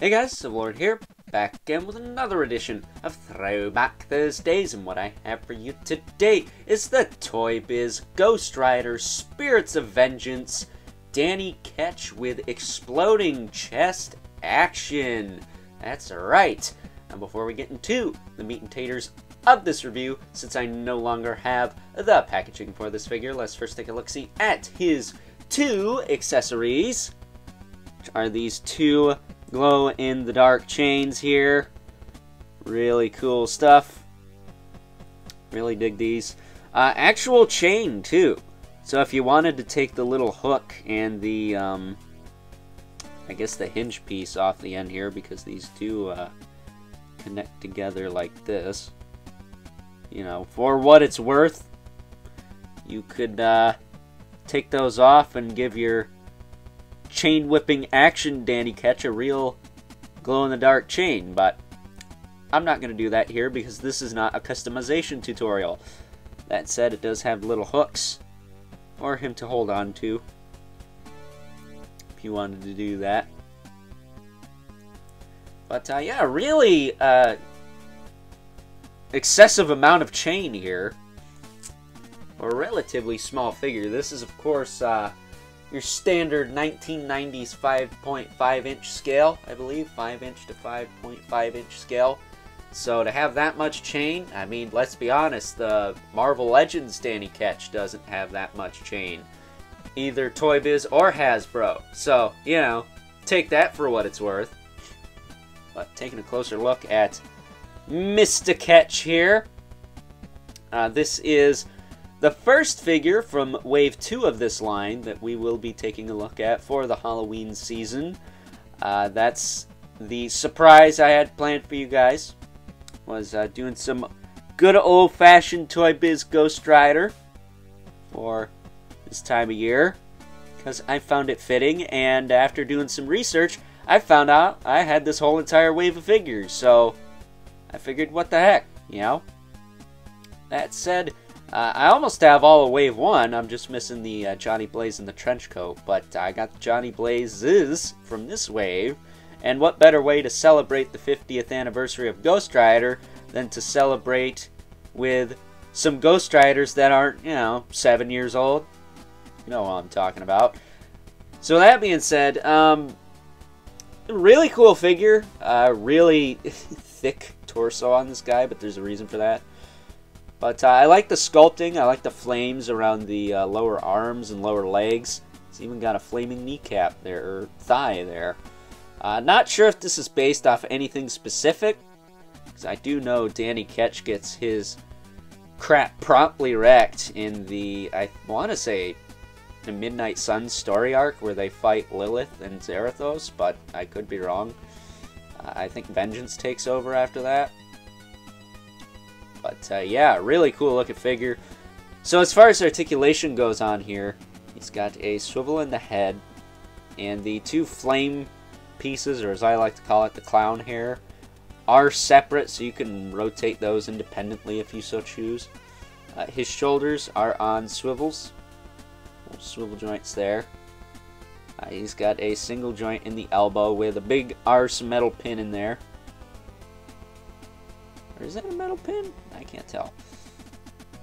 Hey guys, Lord here, back again with another edition of Throwback Thursdays, and what I have for you today is the Toy Biz Ghost Rider Spirits of Vengeance Danny Ketch with exploding chest action. That's right. And before we get into the meat and taters of this review, since I no longer have the packaging for this figure, let's first take a look-see at his two accessories, which are these two glow-in-the-dark chains here. Really cool stuff. Really dig these. Actual chain, too. So if you wanted to take the little hook and the, I guess the hinge piece off the end here, because these do connect together like this, you know, for what it's worth, you could take those off and give your chain whipping action Danny Ketch a real glow-in-the-dark chain, but I'm not going to do that here because this is not a customization tutorial. That said, it does have little hooks for him to hold on to if you wanted to do that. But yeah, really excessive amount of chain here for a relatively small figure. This is, of course, your standard 1990s 5.5 inch scale, I believe, 5 inch to 5.5 inch scale. So to have that much chain, I mean, let's be honest, the Marvel Legends Danny Ketch doesn't have that much chain, either Toy Biz or Hasbro. So, you know, take that for what it's worth. But taking a closer look at Mr. Ketch here, this is the first figure from Wave 2 of this line that we will be taking a look at for the Halloween season. That's the surprise I had planned for you guys, was doing some good old-fashioned Toy Biz Ghost Rider for this time of year, because I found it fitting, and after doing some research, I found out I had this whole entire wave of figures, so I figured, what the heck, you know? That said, I almost have all of Wave 1, I'm just missing the Johnny Blaze in the trench coat, but I got the Johnny Blazes from this wave, and what better way to celebrate the 50th anniversary of Ghost Rider than to celebrate with some Ghost Riders that aren't, you know, 7 years old? You know what I'm talking about. So that being said, really cool figure, really thick torso on this guy, but there's a reason for that. But I like the sculpting, I like the flames around the lower arms and lower legs. It's even got a flaming kneecap there, or thigh there. Not sure if this is based off anything specific, because I do know Danny Ketch gets his crap promptly wrecked in the, I want to say, the Midnight Suns story arc where they fight Lilith and Zarathos, but I could be wrong. I think Vengeance takes over after that. But yeah, really cool looking figure. So as far as articulation goes on here, he's got a swivel in the head, and the two flame pieces, or as I like to call it, the clown hair, are separate, so you can rotate those independently if you so choose. His shoulders are on swivels. Swivel joints there. He's got a single joint in the elbow with a big arse metal pin in there. Or is that a metal pin? I can't tell.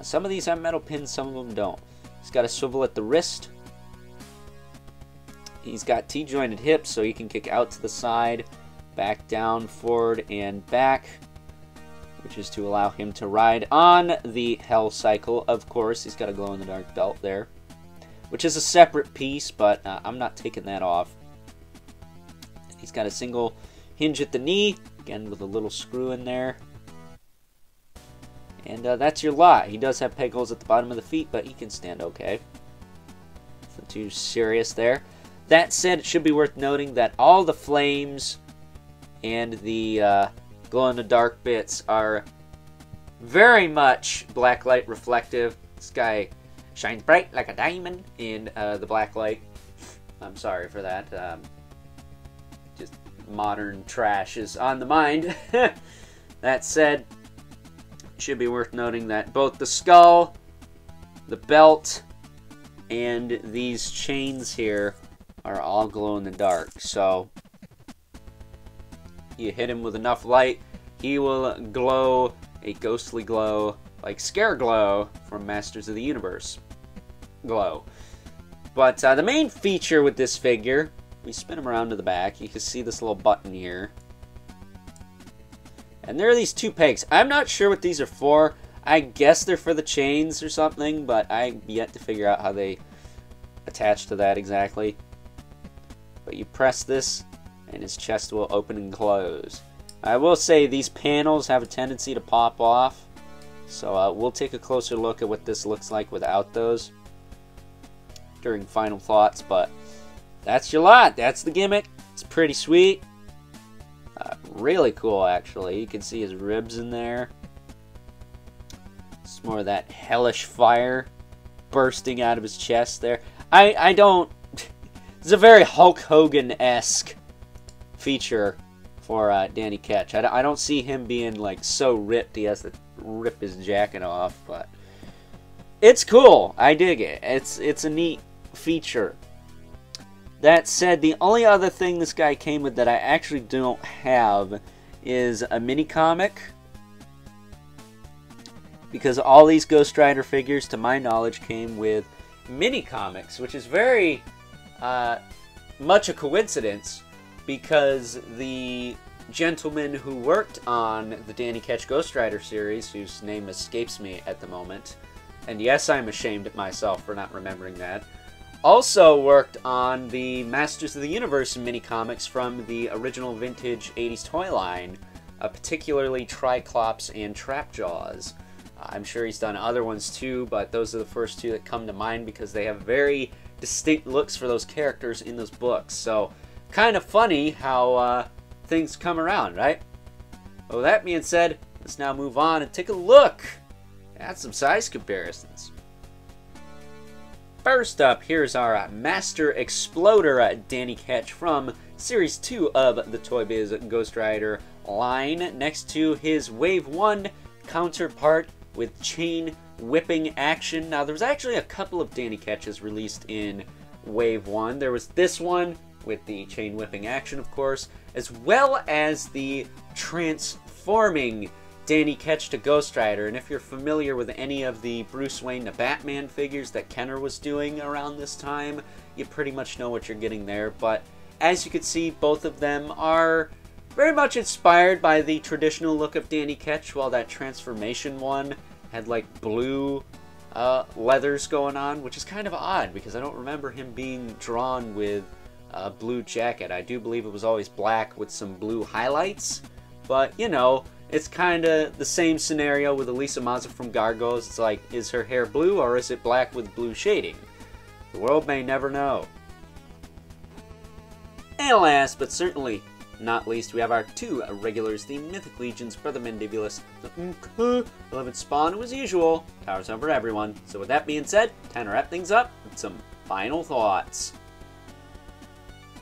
Some of these have metal pins, some of them don't. He's got a swivel at the wrist. He's got T-jointed hips, so he can kick out to the side, back down, forward, and back, which is to allow him to ride on the Hell Cycle. Of course, he's got a glow-in-the-dark belt there, which is a separate piece, but I'm not taking that off. He's got a single hinge at the knee, again with a little screw in there. And that's your lot. He does have peg holes at the bottom of the feet, but he can stand okay. Nothing too serious there. That said, it should be worth noting that all the flames and the glow-in-the-dark bits are very much blacklight reflective. This guy shines bright like a diamond in the black light. I'm sorry for that. Just modern trash is on the mind. That said, it should be worth noting that both the skull, the belt, and these chains here are all glow in the dark. So You hit him with enough light, he will glow a ghostly glow like Scare Glow from Masters of the Universe glow. But the main feature with this figure, we spin him around to the back, you can see this little button here. And there are these two pegs. I'm not sure what these are for. I guess they're for the chains or something, but I've yet to figure out how they attach to that exactly. But you press this, and his chest will open and close. I will say these panels have a tendency to pop off, so we'll take a closer look at what this looks like without those during final thoughts, but that's your lot. That's the gimmick. It's pretty sweet. Really cool, actually. You can see his ribs in there. It's more of that hellish fire bursting out of his chest there. I don't... It's a very Hulk Hogan-esque feature for Danny Ketch. I don't see him being like so ripped he has to rip his jacket off, but it's cool. I dig it. It's a neat feature. That said, the only other thing this guy came with that I actually don't have is a mini comic, because all these Ghost Rider figures, to my knowledge, came with mini comics, which is very much a coincidence, because the gentleman who worked on the Danny Ketch Ghost Rider series, whose name escapes me at the moment, and yes, I'm ashamed at myself for not remembering that, also worked on the Masters of the Universe mini-comics from the original vintage 80s toy line, particularly Triclops and Trapjaws. I'm sure he's done other ones too, but those are the first two that come to mind because they have very distinct looks for those characters in those books. So, kind of funny how things come around, right? Well, with that being said, let's now move on and take a look at some size comparisons. First up, here's our Master Exploder Danny Ketch from Series 2 of the Toy Biz Ghost Rider line, next to his Wave 1 counterpart with chain whipping action. Now, there was actually a couple of Danny Ketches released in Wave 1. There was this one with the chain whipping action, of course, as well as the transforming Danny Ketch to Ghost Rider. And if you're familiar with any of the Bruce Wayne to Batman figures that Kenner was doing around this time, you pretty much know what you're getting there. But as you can see, both of them are very much inspired by the traditional look of Danny Ketch, while that transformation one had like blue leathers going on, which is kind of odd because I don't remember him being drawn with a blue jacket. I do believe it was always black with some blue highlights, but you know, it's kind of the same scenario with Elisa Mazza from Gargoyles. It's like, is her hair blue or is it black with blue shading? The world may never know. And last, but certainly not least, we have our two regulars, the Mythic Legion's Brother Mandibulus, the 11th Spawn, who as usual, towers over everyone. So with that being said, time to wrap things up with some final thoughts.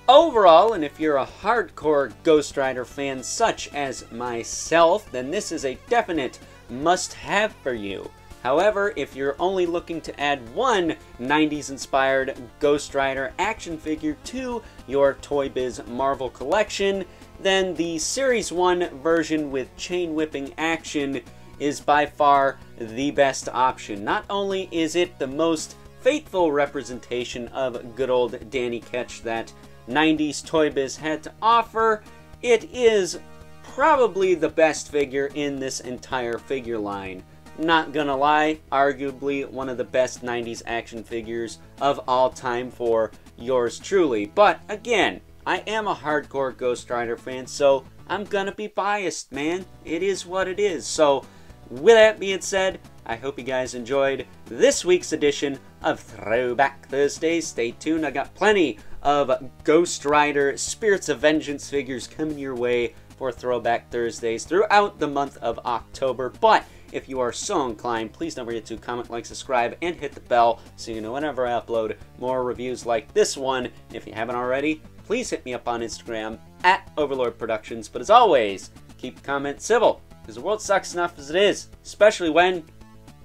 Overall, and if you're a hardcore Ghost Rider fan such as myself, then this is a definite must-have for you. However, if you're only looking to add one 90s-inspired Ghost Rider action figure to your Toy Biz Marvel collection, then the Series 1 version with chain whipping action is by far the best option. Not only is it the most faithful representation of good old Danny Ketch that 90s Toy Biz had to offer, it is probably the best figure in this entire figure line. Not gonna lie, arguably one of the best 90s action figures of all time for yours truly. But again, I am a hardcore Ghost Rider fan, so I'm gonna be biased, man. It is what it is. So with that being said, I hope you guys enjoyed this week's edition of Throwback Thursdays. Stay tuned, I got plenty of Ghost Rider Spirits of Vengeance figures coming your way for Throwback Thursdays throughout the month of October. But if you are so inclined, please don't forget to comment, like, subscribe, and hit the bell so you know whenever I upload more reviews like this one. And if you haven't already, please hit me up on Instagram at Overlord Productions. But as always, keep the comments civil, because the world sucks enough as it is, especially when,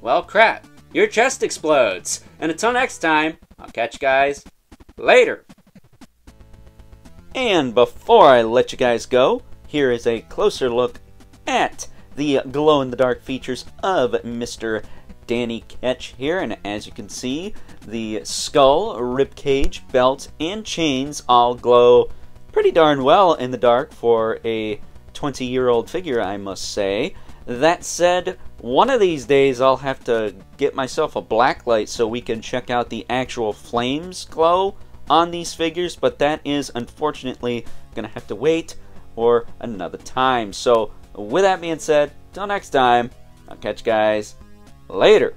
well, crap, your chest explodes. And until next time, I'll catch you guys later. And before I let you guys go, here is a closer look at the glow-in-the-dark features of Mr. Danny Ketch here, and as you can see, the skull, ribcage, belt, and chains all glow pretty darn well in the dark for a 20-year-old figure, I must say. That said, one of these days I'll have to get myself a black light so we can check out the actual flames glow on these figures, but that is unfortunately gonna have to wait for another time. So with that being said, till next time, I'll catch you guys later.